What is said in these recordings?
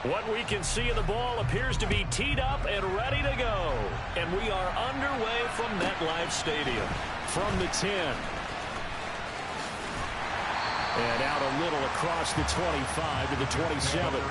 What we can see of the ball appears to be teed up and ready to go. And we are underway from MetLife Stadium. From the 10. And out a little across the 25 to the 27.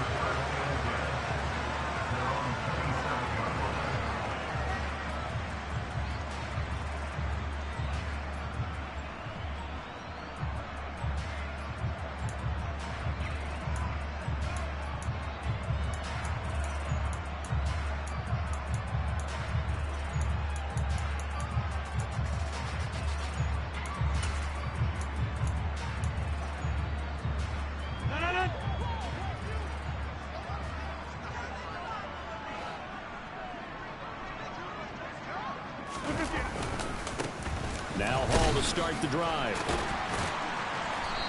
Now Hall to start the drive.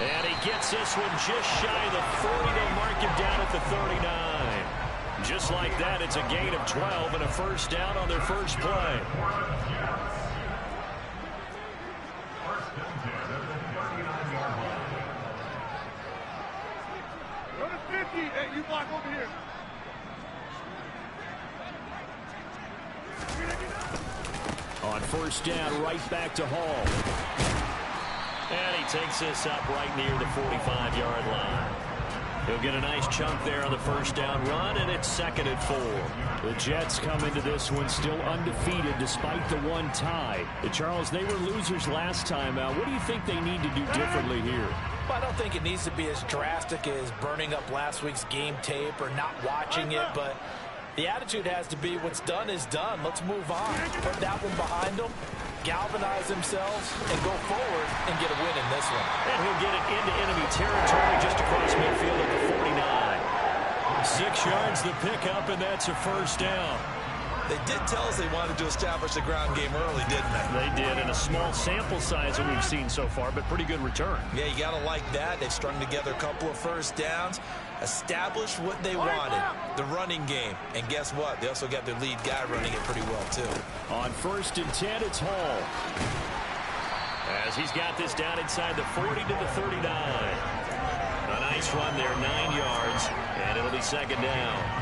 And he gets this one just shy of the 40. They'll mark him down at the 39. Just like that, it's a gain of 12 and a first down on their first play. Go to 50. Hey, you block over here. On first down, right back to Hall. And he takes this up right near the 45-yard line. He'll get a nice chunk there on the first down run, and it's 2nd and 4. The Jets come into this one still undefeated despite the one tie. Charles, they were losers last time out. What do you think they need to do differently here? Well, I don't think it needs to be as drastic as burning up last week's game tape or not watching it, but the attitude has to be what's done is done. Let's move on. Put that one behind them, galvanize themselves, and go forward and get a win in this one. And he'll get it into enemy territory just across midfield at the 49. 6 yards the pickup, and that's a first down. They did tell us they wanted to establish the ground game early, didn't they? They did, in a small sample size that we've seen so far, but pretty good return. Yeah, you got to like that. They've strung together a couple of first downs, established what they wanted, the running game. And guess what? They also got their lead guy running it pretty well, too. On 1st and 10, it's Hall. As he's got this down inside the 40 to the 39. A nice run there, 9 yards, and it'll be 2nd down.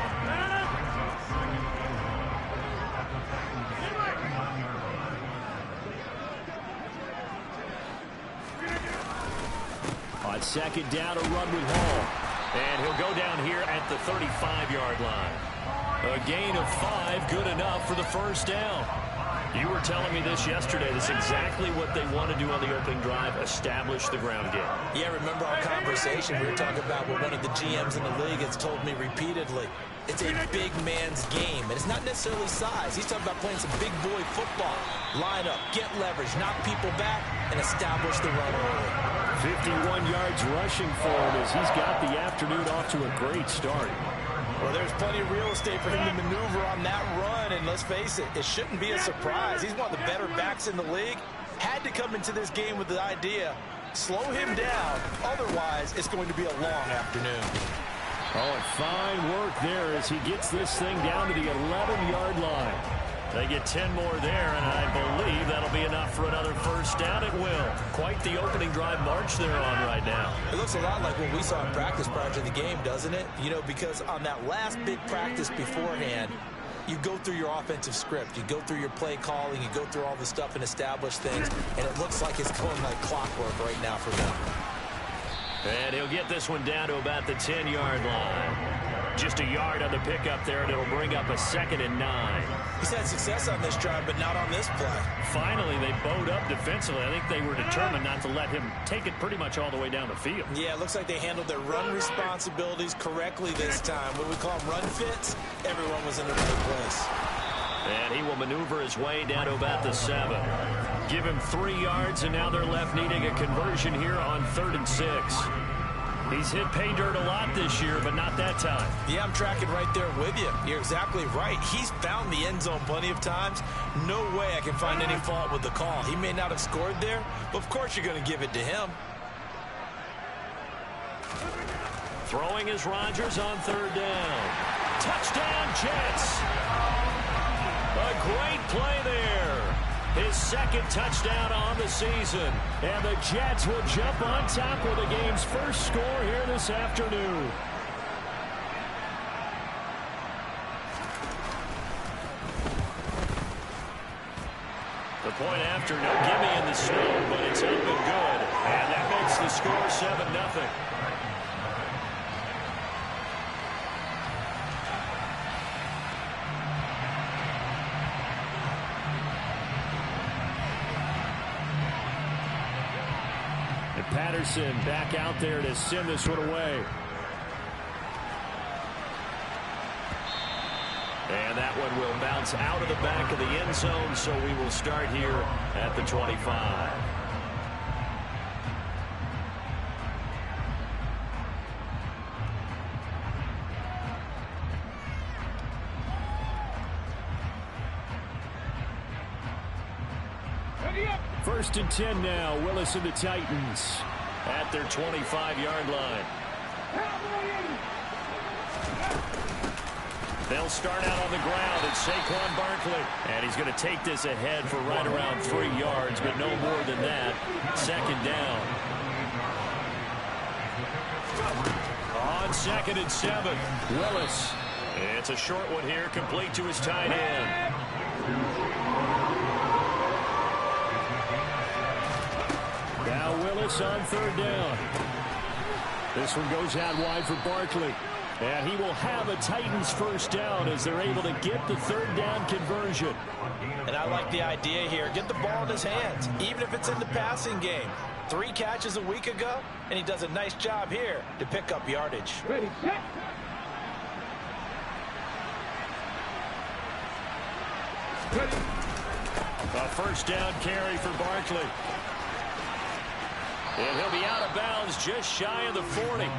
On 2nd down, a run with Hall. And he'll go down here at the 35-yard line. A gain of 5, good enough for the first down. You were telling me this yesterday. This is exactly what they want to do on the opening drive, establish the ground game. Yeah, remember our conversation? We were talking about what one of the GMs in the league has told me repeatedly. It's a big man's game, and it's not necessarily size. He's talking about playing some big boy football. Line up, get leverage, knock people back, and establish the run early. 51 yards rushing for him as he's got the afternoon off to a great start. Well, there's plenty of real estate for him to maneuver on that run, and let's face it, it shouldn't be a surprise. He's one of the better backs in the league. Had to come into this game with the idea, slow him down, otherwise it's going to be a long afternoon. Oh, and fine work there as he gets this thing down to the 11-yard line. They get 10 more there, and I believe that'll be enough for another first down. It will. Quite the opening drive march they're on right now. It looks a lot like what we saw in practice prior to the game, doesn't it? You know, because on that last big practice beforehand, you go through your offensive script. You go through your play calling. You go through all the stuff and establish things, and it looks like it's going like clockwork right now for them. And he'll get this one down to about the 10-yard line. Just a yard on the pickup there, and it'll bring up a 2nd and 9. He's had success on this drive, but not on this play. Finally, they bowed up defensively. I think they were determined not to let him take it pretty much all the way down the field. Yeah, it looks like they handled their run responsibilities correctly this time. What we call them run fits, everyone was in the right place. And he will maneuver his way down to about the 7. Give him 3 yards, and now they're left needing a conversion here on 3rd and 6. He's hit pay dirt a lot this year, but not that time. Yeah, I'm tracking right there with you. You're exactly right. He's found the end zone plenty of times. No way I can find any fault with the call. He may not have scored there, but of course you're going to give it to him. Throwing is Rodgers on 3rd down. Touchdown, Jets. A great play there. His 2nd touchdown on the season. And the Jets will jump on top with the game's first score here this afternoon. point after. No gimme in the snow, but it's up and good. And that makes the score 7-0. And Patterson back out there to send this one away. And that one will bounce out of the back of the end zone, so we will start here at the 25. First and 10 now. Willis and the Titans at their 25-yard line. They'll start out on the ground. It's Saquon Barkley. And he's going to take this ahead for right around 3 yards, but no more than that. Second down. On 2nd and 7, Willis. It's a short one here, complete to his tight end. Now Willis on 3rd down. This one goes out wide for Barkley. And he will have a Titans first down as they're able to get the 3rd down conversion. And I like the idea here. Get the ball in his hands, even if it's in the passing game. 3 catches a week ago, and he does a nice job here to pick up yardage. Ready, set. A first down carry for Barkley. And he'll be out of bounds just shy of the 40.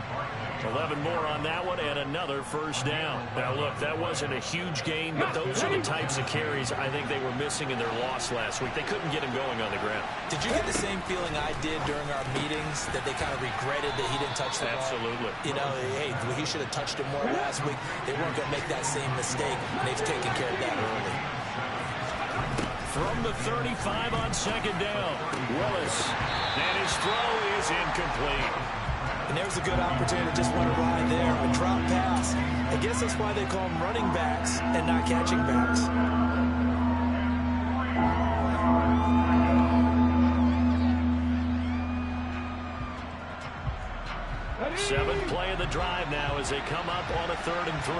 11 more on that one and another first down. Now, look, that wasn't a huge gain, but those are the types of carries I think they were missing in their loss last week. They couldn't get him going on the ground. Did you get the same feeling I did during our meetings, that they kind of regretted that he didn't touch the ball? Absolutely. You know, hey, he should have touched it more last week. They weren't going to make that same mistake, and they've taken care of that early. From the 35 on 2nd down, Willis. And his throw is incomplete. And there's a good opportunity to just want to ride there. A drop pass. I guess that's why they call them running backs and not catching backs. Seventh play of the drive now as they come up on a 3rd and 3.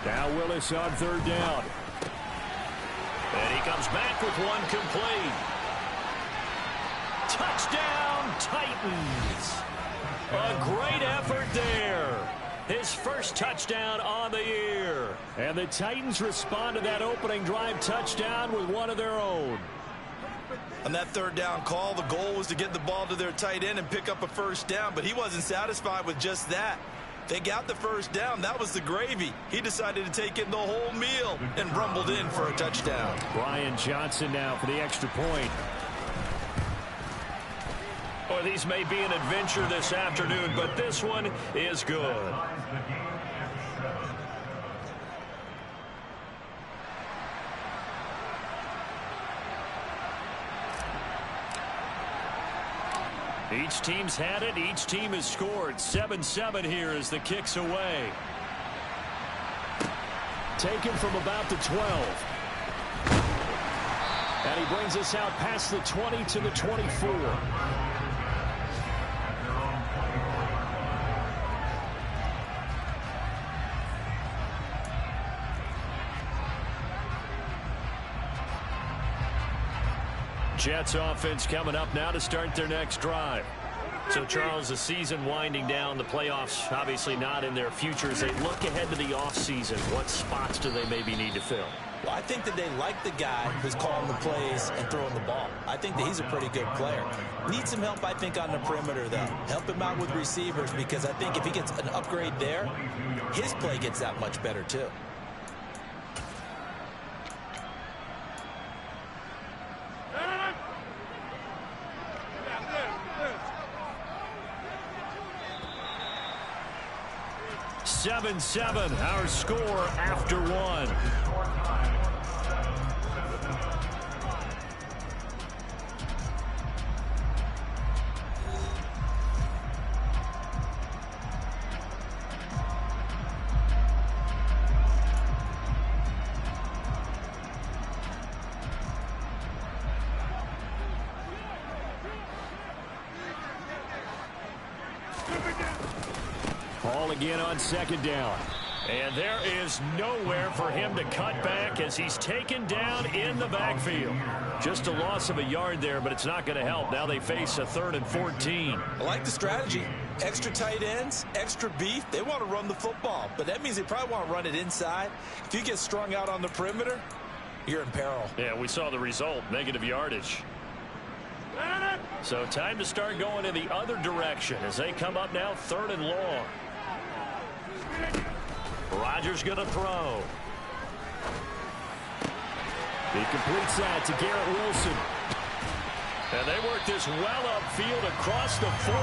Now Willis on 3rd down. And he comes back with one complete. Touchdown, Titans. A great effort there. His first touchdown on the year. And the Titans respond to that opening drive touchdown with one of their own. On that 3rd down call, the goal was to get the ball to their tight end and pick up a first down, but he wasn't satisfied with just that. They got the first down. That was the gravy. He decided to take in the whole meal and rumbled in for a touchdown. Brian Johnson now for the extra point. Well, these may be an adventure this afternoon, but this one is good. Each team's had it. Each team has scored. 7-7 here as the kick's away. Taken from about the 12. And he brings us out past the 20 to the 24. Jets offense coming up now to start their next drive. So, Charles, the season winding down, the playoffs obviously not in their future. As they look ahead to the offseason, what spots do they maybe need to fill? Well, I think that they like the guy who's calling the plays and throwing the ball. I think that he's a pretty good player. Needs some help, I think, on the perimeter, though. Help him out with receivers, because I think if he gets an upgrade there, his play gets that much better, too. Seven, our score after one. Ball again on second down. And there is nowhere for him to cut back as he's taken down in the backfield. Just a loss of a yard there, but it's not going to help. Now they face a 3rd and 14. I like the strategy. Extra tight ends, extra beef. They want to run the football, but that means they probably want to run it inside. If you get strung out on the perimeter, you're in peril. Yeah, we saw the result, negative yardage. So time to start going in the other direction as they come up now 3rd and long. Rodgers going to throw. He completes that to Garrett Wilson. And they work this well upfield across the 45.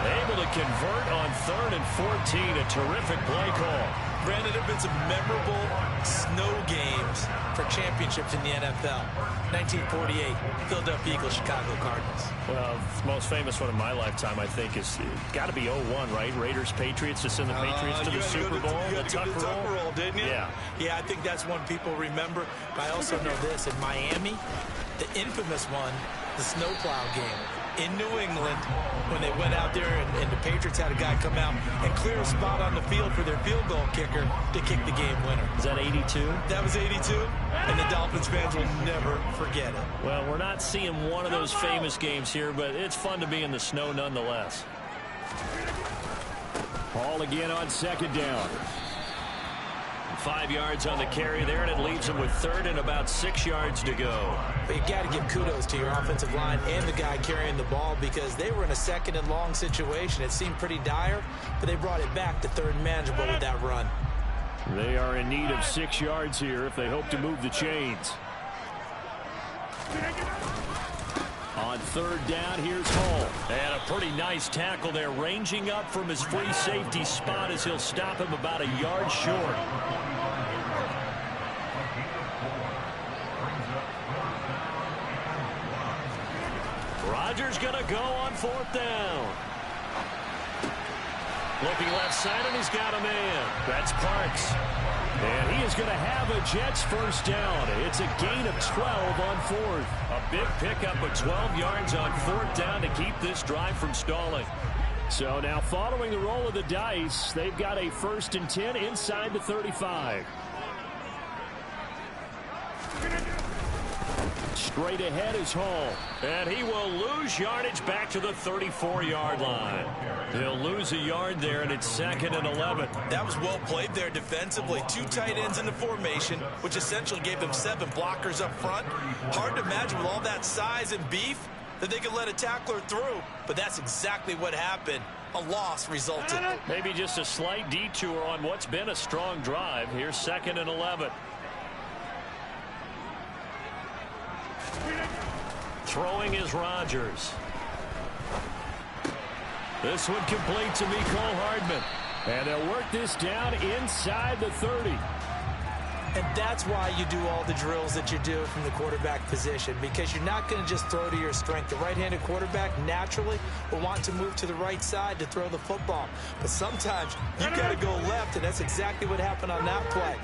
Able to convert on 3rd and 14. A terrific play call. Brandon, there have been some memorable snow games for championships in the NFL. 1948, Philadelphia Eagles, Chicago Cardinals. Well, the most famous one in my lifetime, I think, is got to be 01, right? Raiders, Patriots, to send the Patriots to the Super Bowl. You had to go to the Tucker Roll, didn't you? Yeah. Yeah, I think that's one people remember. But I also know this. In Miami, the infamous one, the snowplow game. In New England, when they went out there and the Patriots had a guy come out and clear a spot on the field for their field goal kicker to kick the game winner. Is that 82? That was 82, and the Dolphins fans will never forget it. Well, we're not seeing one of those famous games here, but it's fun to be in the snow nonetheless. Ball again on second down. 5 yards on the carry there, and it leaves them with 3rd and about 6 yards to go. But you got to give kudos to your offensive line and the guy carrying the ball because they were in a 2nd and long situation. It seemed pretty dire, but they brought it back to 3rd and manageable with that run. They are in need of 6 yards here if they hope to move the chains. On 3rd down, here's Hall. And a pretty nice tackle there, ranging up from his free safety spot as he'll stop him about a yard short. Rodgers going to go on 4th down. Looking left side, and he's got a man. That's Parks. And he is going to have a Jets first down. It's a gain of 12 on 4th. A big pickup of 12 yards on 4th down to keep this drive from stalling. So now following the roll of the dice, they've got a 1st and 10 inside the 35. Straight ahead is Hall. And he will lose yardage back to the 34-yard line. He'll lose a yard there, and it's 2nd and 11. That was well played there defensively. 2 tight ends in the formation, which essentially gave them 7 blockers up front. Hard to imagine with all that size and beef that they could let a tackler through. But that's exactly what happened. A loss resulted. Maybe just a slight detour on what's been a strong drive. Here's 2nd and 11. Throwing is Rodgers. This one complete to Mecole Hardman. And they'll work this down inside the 30. And that's why you do all the drills that you do from the quarterback position, because you're not going to just throw to your strength. The right-handed quarterback naturally will want to move to the right side to throw the football. But sometimes you got to go left, and that's exactly what happened on that play.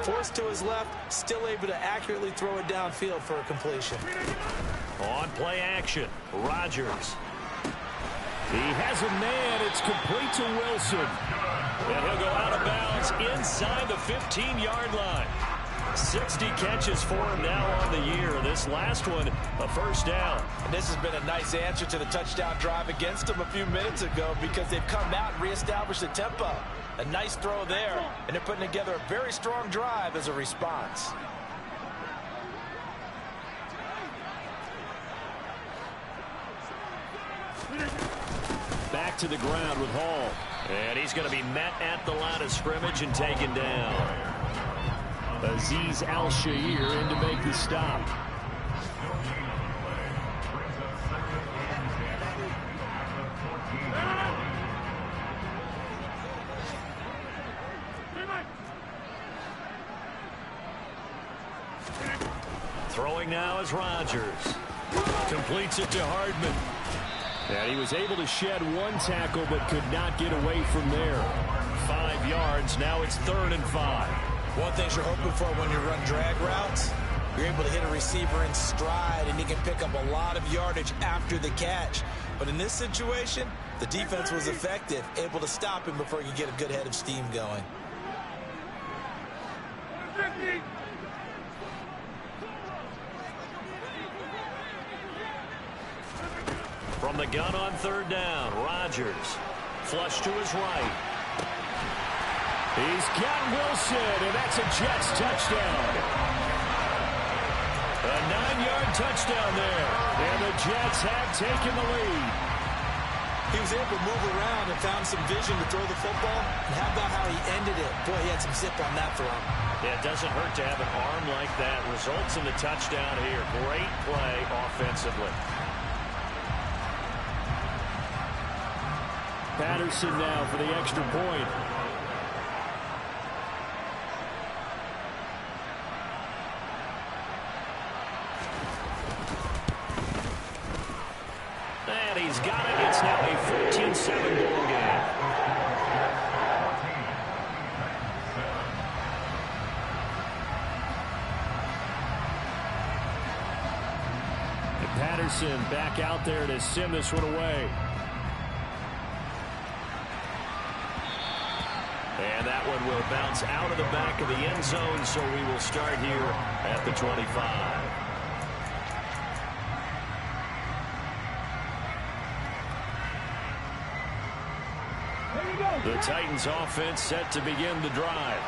Forced to his left, still able to accurately throw it downfield for a completion. On play action, Rodgers. He has a man. It's complete to Wilson. And he'll go out of bounds inside the 15-yard line. 60 catches for him now on the year. This last one, a first down. And this has been a nice answer to the touchdown drive against them a few minutes ago, because they've come out and reestablished the tempo. A nice throw there, and they're putting together a very strong drive as a response. Back to the ground with Hall. And he's going to be met at the line of scrimmage and taken down. Azeez Al-Shaair in to make the stop. Throwing now is Rodgers. Completes it to Hardman. And he was able to shed one tackle but could not get away from there. 5 yards. Now it's 3rd and 5. One thing you're hoping for when you run drag routes, you're able to hit a receiver in stride, and he can pick up a lot of yardage after the catch. But in this situation, the defense was effective, able to stop him before he could get a good head of steam going. From the gun on third down, Rodgers. Flush to his right. He's got Wilson, and that's a Jets touchdown. A 9-yard touchdown there. And the Jets have taken the lead. He was able to move around and found some vision to throw the football. And how about how he ended it? Boy, he had some zip on that throw. Yeah, it doesn't hurt to have an arm like that. Results in the touchdown here. Great play offensively. Patterson now for the extra point. And he's got it. It's now a 14-7 ball game. And Patterson back out there to send this one away. And that one will bounce out of the back of the end zone, so we will start here at the 25. The Titans offense set to begin the drive.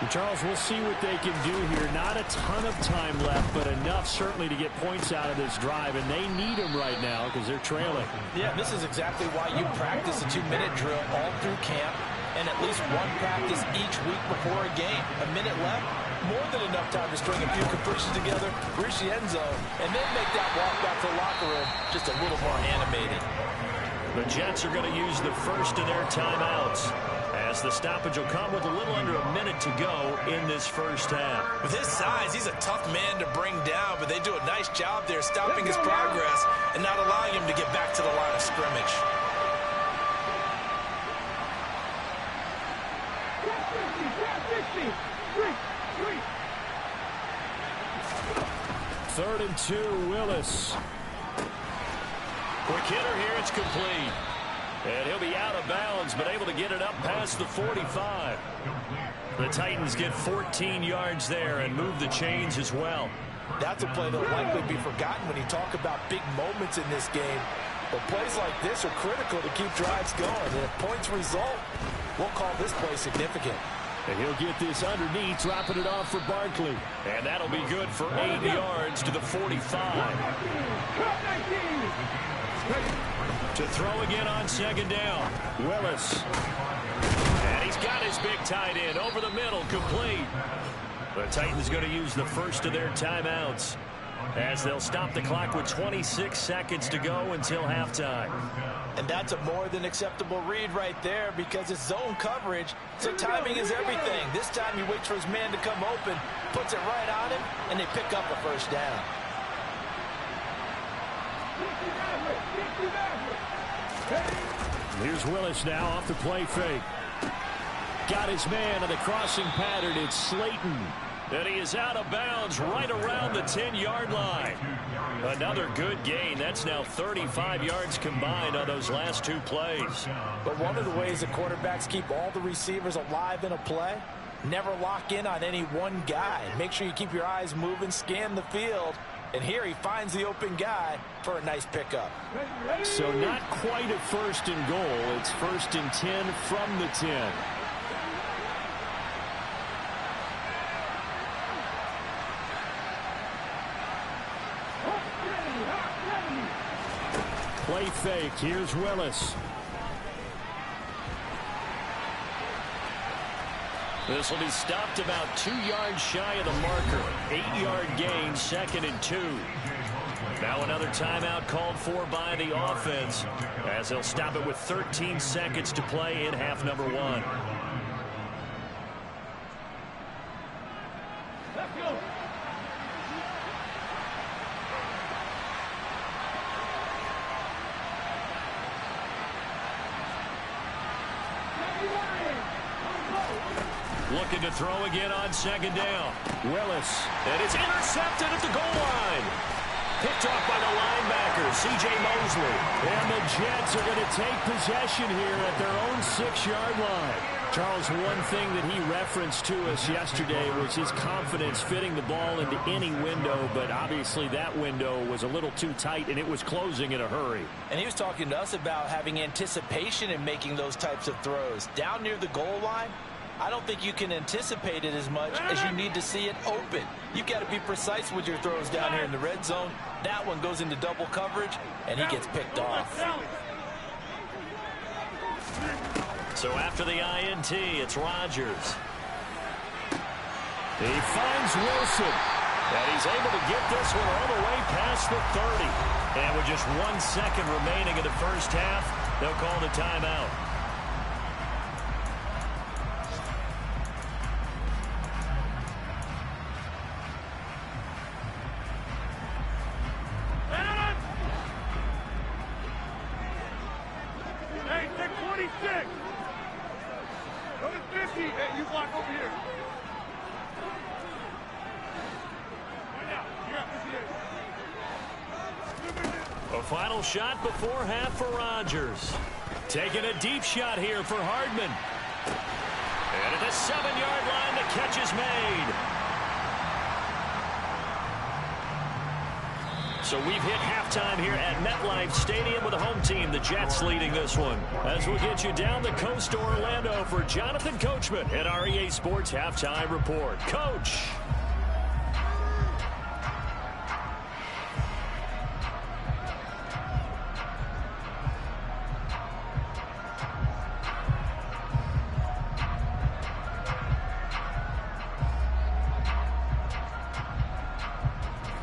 And Charles, we'll see what they can do here. Not a ton of time left, but enough certainly to get points out of this drive, and they need them right now because they're trailing. Yeah, this is exactly why you practice a 2-minute drill all through camp and at least one practice each week before a game. A minute left, more than enough time to string a few completions together, reach the end zone, and then make that walk back to the locker room just a little more animated. The Jets are going to use the first of their timeouts, as the stoppage will come with a little under a minute to go in this first half. With his size, he's a tough man to bring down, but they do a nice job there stopping his progress and not allowing him to get back to the line of scrimmage. Third and 2, Willis. Quick hitter here, it's complete. And he'll be out of bounds, but able to get it up past the 45. The Titans get 14 yards there and move the chains as well. That's a play that will likely be forgotten when you talk about big moments in this game. But plays like this are critical to keep drives going. And if points result, we'll call this play significant. And he'll get this underneath, dropping it off for Barkley. And that'll be good for 8 yards to the 45. To throw again on second down. Willis. And he's got his big tight end over the middle, complete. The Titans going to use the first of their timeouts, as they'll stop the clock with 26 seconds to go until halftime. And that's a more than acceptable read right there, because it's zone coverage, so timing is everything. This time he waits for his man to come open, puts it right on him, and they pick up a first down. Here's Willis now off the play fake. Got his man on the crossing pattern. It's Slayton. And he is out of bounds right around the 10-yard line. Another good gain. That's now 35 yards combined on those last two plays. But one of the ways that quarterbacks keep all the receivers alive in a play, never lock in on any one guy. Make sure you keep your eyes moving, scan the field. And here he finds the open guy for a nice pickup. So not quite a first and goal. It's first and 10 from the 10. Play fake. Here's Willis. This will be stopped about 2 yards shy of the marker. 8-yard gain, second and 2. Now another timeout called for by the offense, as they'll stop it with 13 seconds to play in half number 1. Let's go. Looking to throw again on second down. Willis. And it's intercepted at the goal line. Picked off by the linebacker, C.J. Mosley. And the Jets are going to take possession here at their own 6-yard line. Charles, one thing that he referenced to us yesterday was his confidence fitting the ball into any window, but obviously that window was a little too tight, and it was closing in a hurry. And he was talking to us about having anticipation in making those types of throws. Down near the goal line, I don't think you can anticipate it as much as you need to see it open. You've got to be precise with your throws down here in the red zone. That one goes into double coverage, and he gets picked off. So after the INT, it's Rodgers. He finds Wilson. And he's able to get this one all the way past the 30. And with just 1 second remaining in the first half, they'll call the timeout. Hey, 626. Go to 50. Hey, you block over here. Right now. Yeah, this is it. A final shot before half for Rodgers. Taking a deep shot here for Hardman. And at the 7-yard line, the catch is made. So we've hit halftime here at MetLife Stadium with the home team, the Jets, leading this one. As we'll get you down the coast to Orlando for Jonathan Coachman at our EA Sports Halftime Report. Coach.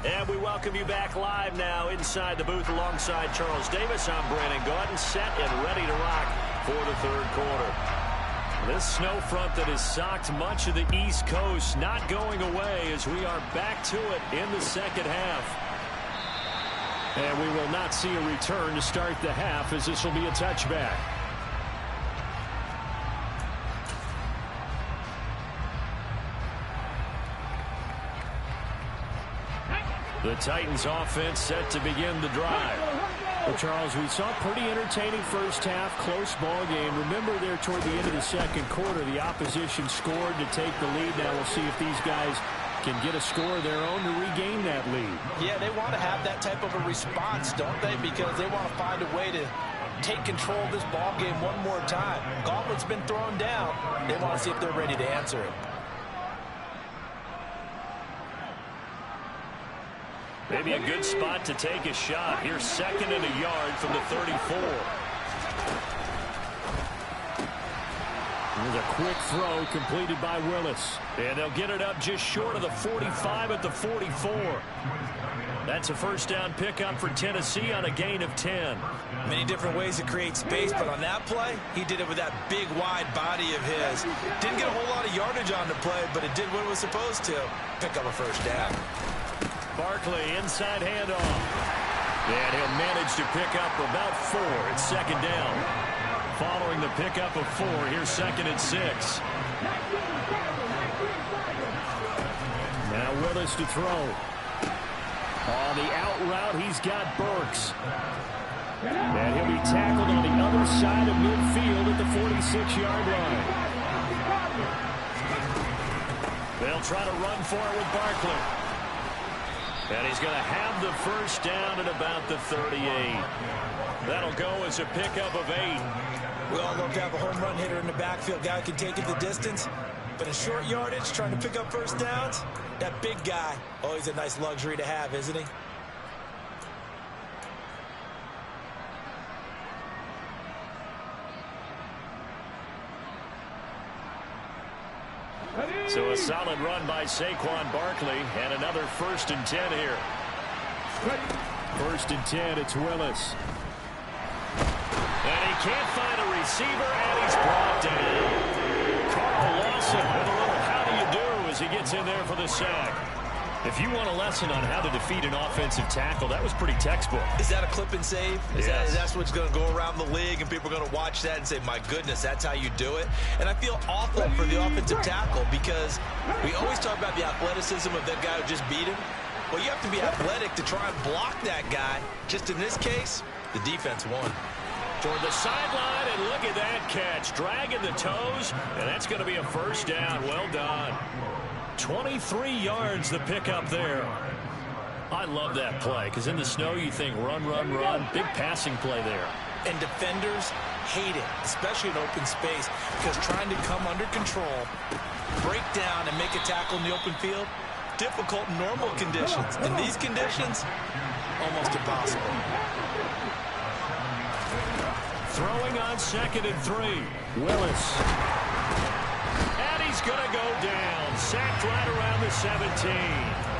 And we welcome you back live now inside the booth alongside Charles Davis. I'm Brandon Gaudin, set and ready to rock for the third quarter. This snow front that has socked much of the East Coast not going away as we are back to it in the second half. And we will not see a return to start the half as this will be a touchback. The Titans offense set to begin the drive. Well, Charles, we saw a pretty entertaining first half, close ball game. Remember there toward the end of the second quarter, the opposition scored to take the lead. Now we'll see if these guys can get a score of their own to regain that lead. Yeah, they want to have that type of a response, don't they? Because they want to find a way to take control of this ball game one more time. Gauntlet's been thrown down. They want to see if they're ready to answer it. Maybe a good spot to take a shot. Here's 2nd and a yard from the 34. There's a quick throw completed by Willis. And they'll get it up just short of the 45 at the 44. That's a first down pickup for Tennessee on a gain of 10. Many different ways to create space, but on that play, he did it with that big, wide body of his. Didn't get a whole lot of yardage on the play, but it did what it was supposed to. Pick up a first down. Barkley, inside handoff. And he'll manage to pick up about 4. It's 2nd down. Following the pickup of 4, here's 2nd and 6. Now Willis to throw. On the out route, he's got Burks. And he'll be tackled on the other side of midfield at the 46-yard line. They'll try to run for it with Barkley. And he's going to have the first down at about the 38. That'll go as a pickup of 8. We all love to have a home run hitter in the backfield. Guy who can take it the distance. But in short yardage, trying to pick up first downs, that big guy, always a nice luxury to have, isn't he? So a solid run by Saquon Barkley, and another 1st and 10 here. 1st and 10, it's Willis. And he can't find a receiver, and he's brought down. Carl Lawson with a little how do you do as he gets in there for the sack. If you want a lesson on how to defeat an offensive tackle, that was pretty textbook. Is that a clip and save? Yes. That's what's going to go around the league, and people are going to watch that and say, my goodness, that's how you do it? And I feel awful for the offensive tackle because we always talk about the athleticism of that guy who just beat him. Well, you have to be athletic to try and block that guy. Just in this case, the defense won. Toward the sideline, and look at that catch. Dragging the toes, and that's going to be a first down. Well done. 23 yards the pickup there. I love that play, because in the snow you think run, run, run. Big passing play there. And defenders hate it, especially in open space, because trying to come under control, break down, and make a tackle in the open field, difficult in normal conditions. In these conditions, almost impossible. Throwing on 2nd and 3. Willis. And he's going to go down. Sacked right around the 17.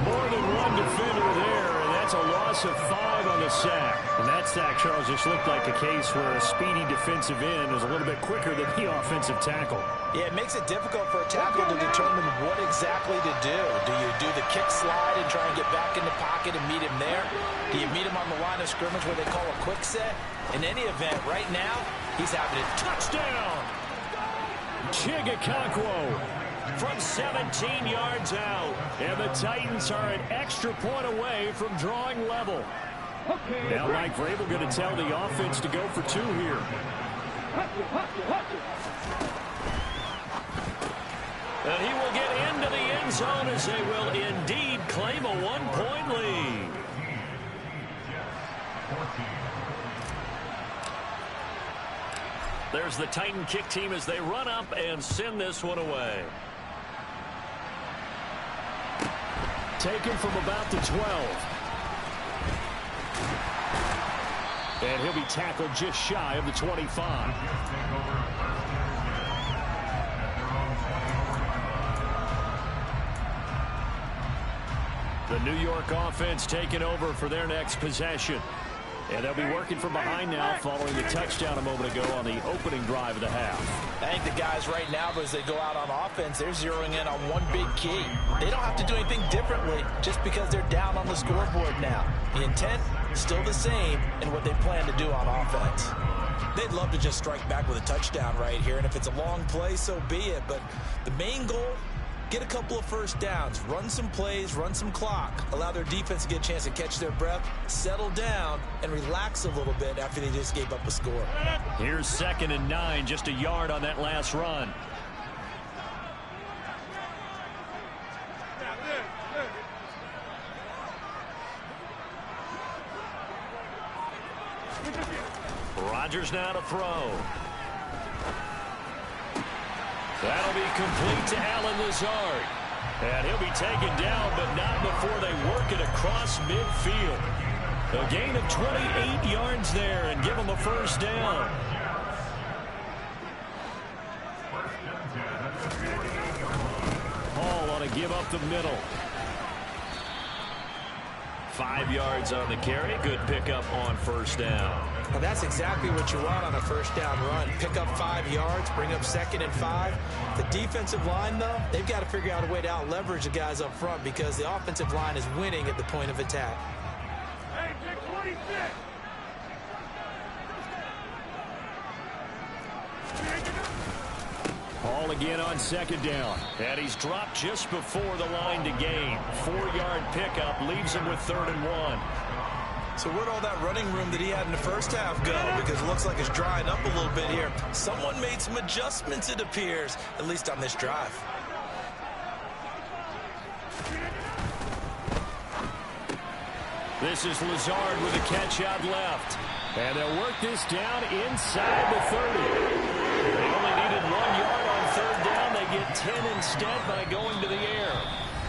More than one defender there, and that's a loss of 5 on the sack. And that sack, Charles, just looked like a case where a speedy defensive end is a little bit quicker than the offensive tackle. Yeah, it makes it difficult for a tackle to determine what exactly to do. Do you do the kick slide and try and get back in the pocket and meet him there? Do you meet him on the line of scrimmage where they call a quick set? In any event, right now, he's having a Touchdown! Chigakonkwo from 17 yards out. And the Titans are an extra point away from drawing level. Now Mike Vrabel going to tell the offense to go for 2 here. And he will get into the end zone as they will indeed claim a 1-point lead. There's the Titan kick team as they run up and send this one away. Taken from about the 12. And he'll be tackled just shy of the 25. The New York offense taking over for their next possession. And they'll be working from behind now following the touchdown a moment ago on the opening drive of the half. I think the guys right now, as they go out on offense, they're zeroing in on one big key. They don't have to do anything differently just because they're down on the scoreboard now. The intent, still the same in what they plan to do on offense. They'd love to just strike back with a touchdown right here, and if it's a long play, so be it. But the main goal, get a couple of first downs, run some plays, run some clock, allow their defense to get a chance to catch their breath, settle down, and relax a little bit after they just gave up a score. Here's 2nd and 9, just a yard on that last run. Rodgers now to throw. That'll be complete to Allen Lazard. And he'll be taken down, but not before they work it across midfield. A gain of 28 yards there and give them a first down. Hall on a give up the middle. 5 yards on the carry. Good pickup on first down. Well, that's exactly what you want on a first down run. Pick up 5 yards, bring up 2nd and 5. The defensive line, though, they've got to figure out a way to out-leverage the guys up front because the offensive line is winning at the point of attack. Hey, pick 26. Hall again on 2nd down. And he's dropped just before the line to gain. 4-yard pickup leaves him with 3rd and 1. So where'd all that running room that he had in the first half go? Because it looks like it's drying up a little bit here. Someone made some adjustments, it appears, at least on this drive. This is Lazard with a catch out left. And they'll work this down inside the 30. They only needed 1 yard on 3rd down. They get 10 instead by going to the air.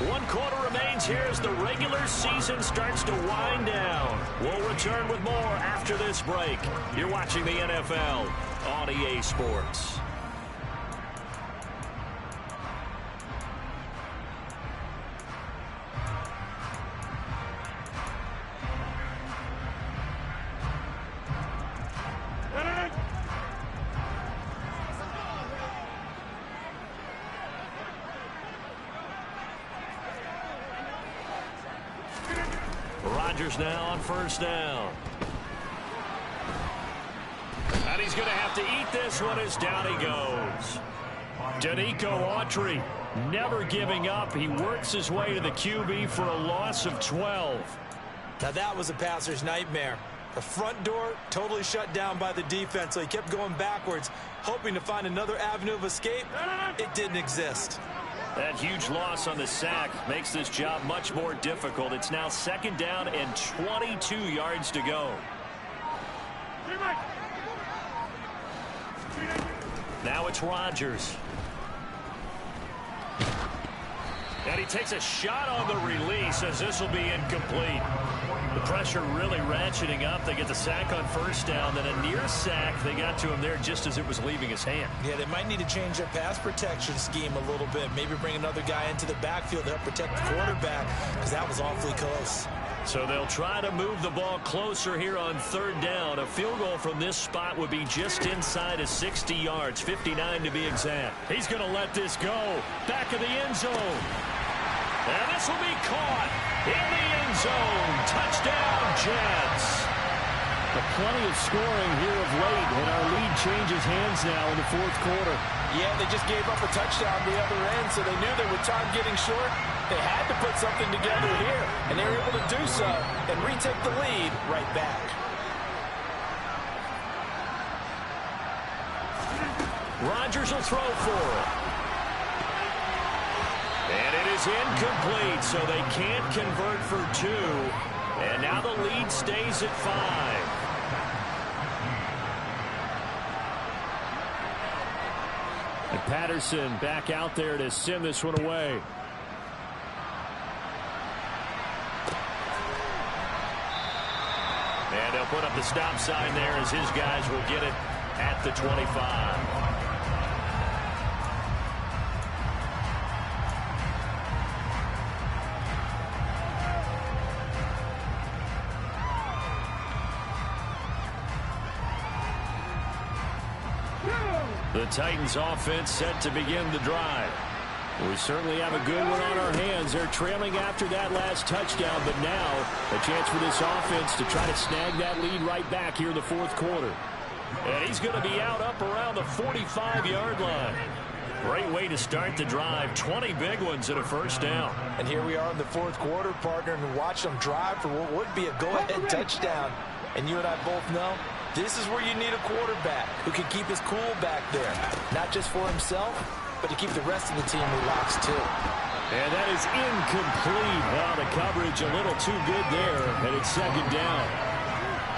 1 quarter remains here as the regular season starts to wind down. We'll return with more after this break. You're watching the NFL on EA Sports. Rodgers now on first down. And he's going to have to eat this one as down he goes. Danico Autry Never giving up. He works his way to the QB for a loss of 12. Now that was a passer's nightmare. The front door totally shut down by the defense, so he kept going backwards, hoping to find another avenue of escape. It didn't exist. That huge loss on the sack makes this job much more difficult. It's now 2nd down and 22 yards to go. Now it's Rodgers. And he takes a shot on the release as this will be incomplete. The pressure really ratcheting up. They get the sack on 1st down, then a near sack. They got to him there just as it was leaving his hand. Yeah, they might need to change their pass protection scheme a little bit. Maybe bring another guy into the backfield to help protect the quarterback, because that was awfully close. So they'll try to move the ball closer here on 3rd down. A field goal from this spot would be just inside of 60 yards, 59 to be exact. He's going to let this go. Back of the end zone. And this will be caught in the end zone. Touchdown, Jets. Plenty of scoring here of late, and our lead changes hands now in the 4th quarter. Yeah, they just gave up a touchdown the other end, so they knew that with time getting short, they had to put something together here, and they were able to do so and retake the lead right back. Rodgers will throw for it. And it is incomplete, so they can't convert for 2. And now the lead stays at 5. And Patterson back out there to send this one away. And they'll put up the stop sign there as his guys will get it at the 25. The Titans offense set to begin the drive. We certainly have a good one on our hands. They're trailing after that last touchdown, but now a chance for this offense to try to snag that lead right back here in the 4th quarter. And he's going to be out up around the 45-yard line. Great way to start the drive. 20 big ones and a 1st down. And here we are in the 4th quarter, partner, and watch them drive for what would be a go-ahead touchdown. And you and I both know this is where you need a quarterback who can keep his cool back there, not just for himself, but to keep the rest of the team relaxed too. And that is incomplete. Well, the coverage a little too good there, and it's 2nd down.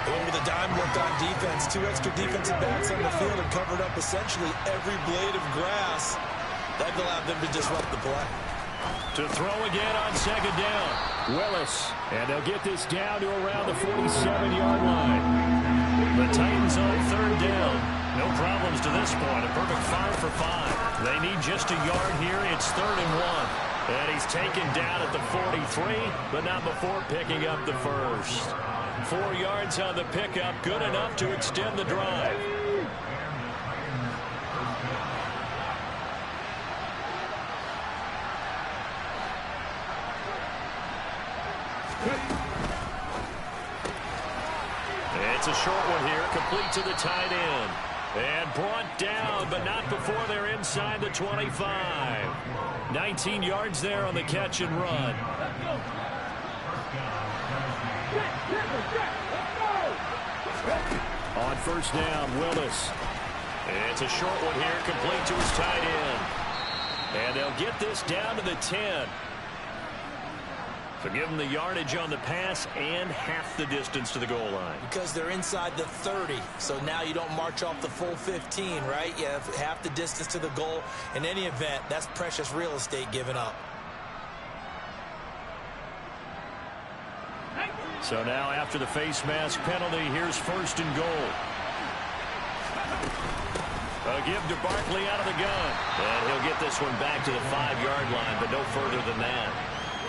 And with a dime look on defense, 2 extra defensive backs on the field and covered up essentially every blade of grass. That allowed them to disrupt the play. To throw again on 2nd down. Willis. And they'll get this down to around the 47-yard line. The Titans on 3rd down. No problems to this point. A perfect 5 for 5. They need just a yard here. It's 3rd and 1. And he's taken down at the 43, but not before picking up the first. 4 yards on the pickup. Good enough to extend the drive. It's a short one here, complete to the tight end. And brought down, but not before they're inside the 25. 19 yards there on the catch and run. On 1st down, Willis. It's a short one here, complete to his tight end. And they'll get this down to the 10. So give them the yardage on the pass and half the distance to the goal line. Because they're inside the 30, so now you don't march off the full 15, right? You have half the distance to the goal. In any event, that's precious real estate given up. So now after the face mask penalty, here's 1st and goal. A give to Barkley out of the gun. And he'll get this one back to the 5-yard line, but no further than that.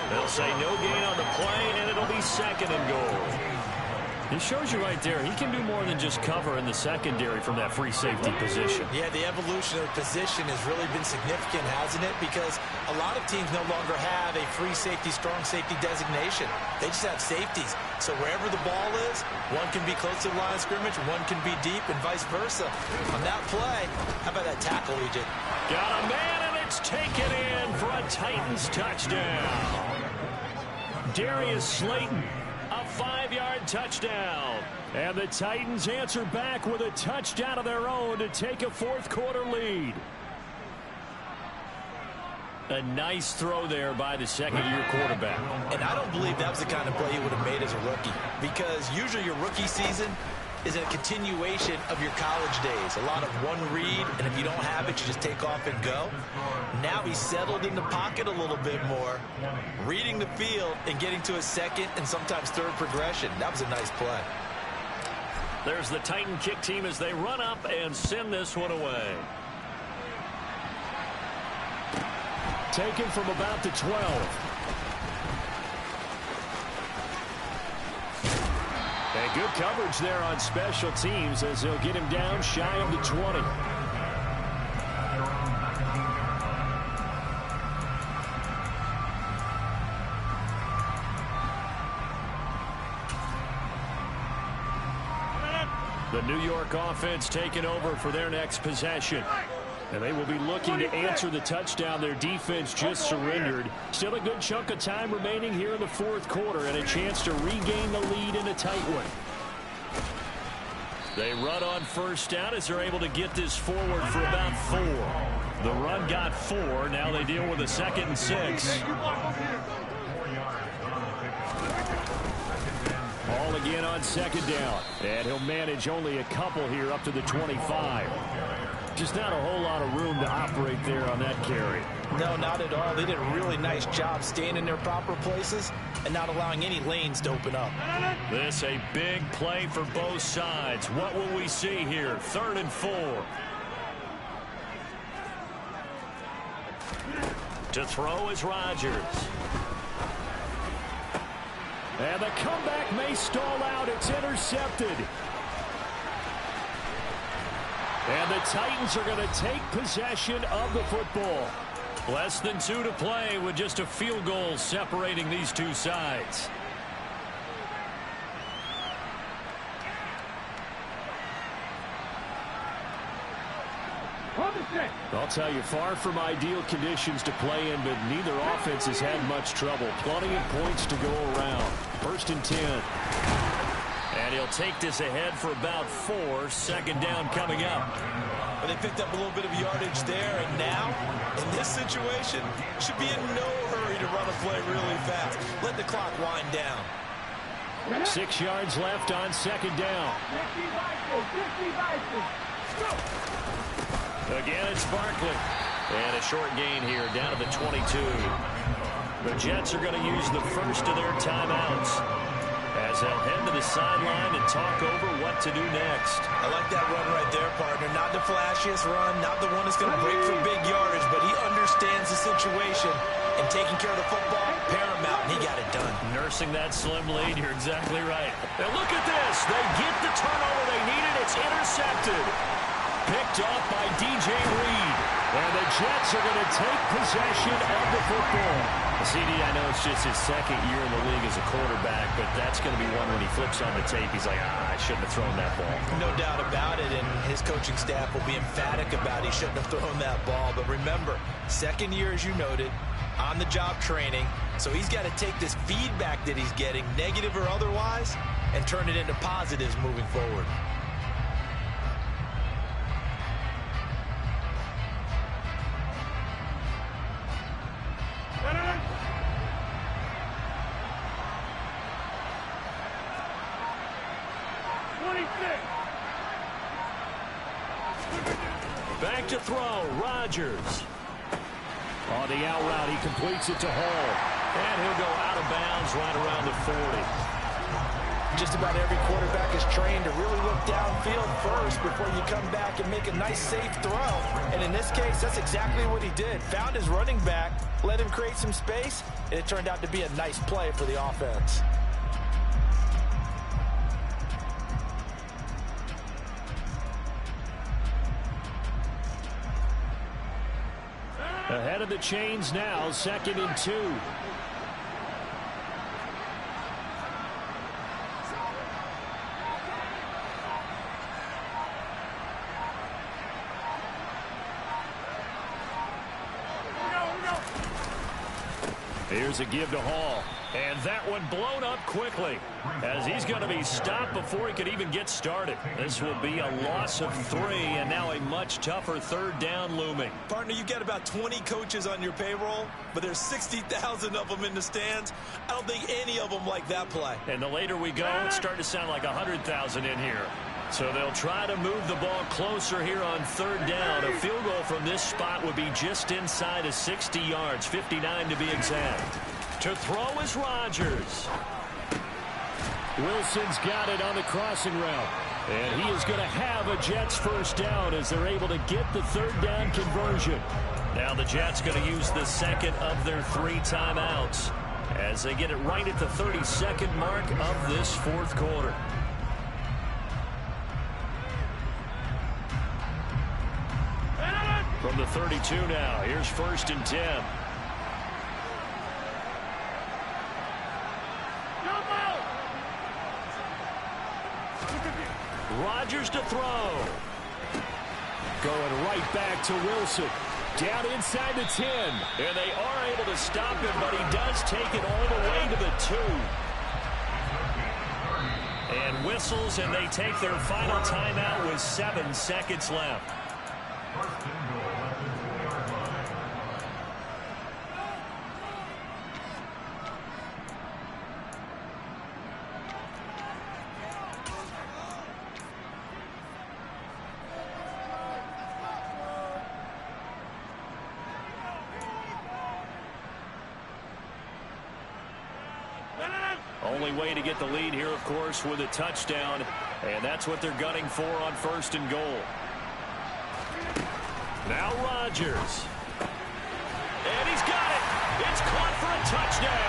They'll say no gain on the play, and it'll be 2nd and goal. It shows you right there, he can do more than just cover in the secondary from that free safety position. Yeah, the evolution of position has really been significant, hasn't it? Because a lot of teams no longer have a free safety, strong safety designation. They just have safeties. So wherever the ball is, one can be close to the line of scrimmage, one can be deep, and vice versa. On that play, how about that tackle, EJ? Got a man, and It's taken in for a Titans touchdown. Darius Slayton, a 5-yard touchdown. And the Titans answer back with a touchdown of their own to take a fourth-quarter lead. A nice throw there by the second-year quarterback. And I don't believe that was the kind of play he would have made as a rookie, because usually your rookie season is a continuation of your college days. A lot of one read, and if you don't have it, you just take off and go. Now he's settled in the pocket a little bit more, reading the field and getting to a second and sometimes third progression. That was a nice play. There's the Titan kick team as they run up and send this one away. Taken from about the 12. And good coverage there on special teams as they'll get him down shy of the 20. The New York offense taking over for their next possession. And they will be looking to answer the touchdown their defense just surrendered. Still a good chunk of time remaining here in the fourth quarter and a chance to regain the lead in a tight one. They run on first down as they're able to get this forward for about 4. The run got 4. Now they deal with a 2nd and 6. Ball again on second down. And he'll manage only a couple here up to the 25. Just not a whole lot of room to operate there on that carry. No, not at all. They did a really nice job staying in their proper places and not allowing any lanes to open up. This a big play for both sides. What will we see here? 3rd and 4. To throw is Rodgers. And the comeback may stall out. It's intercepted. And the Titans are going to take possession of the football. Less than 2 to play with just a field goal separating these two sides. I'll tell you, far from ideal conditions to play in, but neither offense has had much trouble. Plenty of points to go around. 1st and 10. And he'll take this ahead for about 4. 2nd down coming up. But they picked up a little bit of yardage there, and now, in this situation, should be in no hurry to run a play really fast. Let the clock wind down. 6 yards left on 2nd down. Again, it's Barkley. And a short gain here down to the 22. The Jets are going to use the first of their timeouts as they'll head to the sideline and talk over what to do next. I like that run right there, partner. Not the flashiest run, not the one that's going to break for big yardage, but he understands the situation, and taking care of the football, paramount, and he got it done. Nursing that slim lead, you're exactly right. And look at this. They get the turnover they needed. It's intercepted. Picked off by DJ Reed. And the Jets are going to take possession of the football. CD, I know it's just his 2nd year in the league as a quarterback, but that's going to be one when he flips on the tape, he's like, I shouldn't have thrown that ball. No doubt about it, and his coaching staff will be emphatic about he shouldn't have thrown that ball. But remember, 2nd year, as you noted, on-the-job training, so he's got to take this feedback that he's getting, negative or otherwise, and turn it into positives moving forward. Back to throw, Rodgers. On the out route, he completes it to Hall. And he'll go out of bounds right around the 40. Just about every quarterback is trained to really look downfield first before you come back and make a nice, safe throw. And in this case, that's exactly what he did. Found his running back, let him create some space, and it turned out to be a nice play for the offense. Ahead of the chains now, 2nd and 2. Here's a give to Hall. And that one blown up quickly as he's going to be stopped before he could even get started. This will be a loss of 3, and now a much tougher third down looming. Partner, you got about 20 coaches on your payroll, but there's 60,000 of them in the stands. I don't think any of them like that play. And the later we go, it's starting to sound like 100,000 in here. So they'll try to move the ball closer here on third down. A field goal from this spot would be just inside of 60 yards, 59 to be exact. To throw is Rodgers. Wilson's got it on the crossing route. And he is going to have a Jets first down as they're able to get the third down conversion. Now the Jets going to use the second of their 3 timeouts as they get it right at the 32nd mark of this fourth quarter. From the 32 now, here's 1st and 10. Rodgers to throw. Going right back to Wilson. Down inside the 10. And they are able to stop him, but he does take it all the way to the 2. And whistles, and they take their final timeout with 7 seconds left. Only way to get the lead here, of course, with a touchdown. And that's what they're gunning for on 1st and goal. Now Rodgers. And he's got it. It's caught for a touchdown.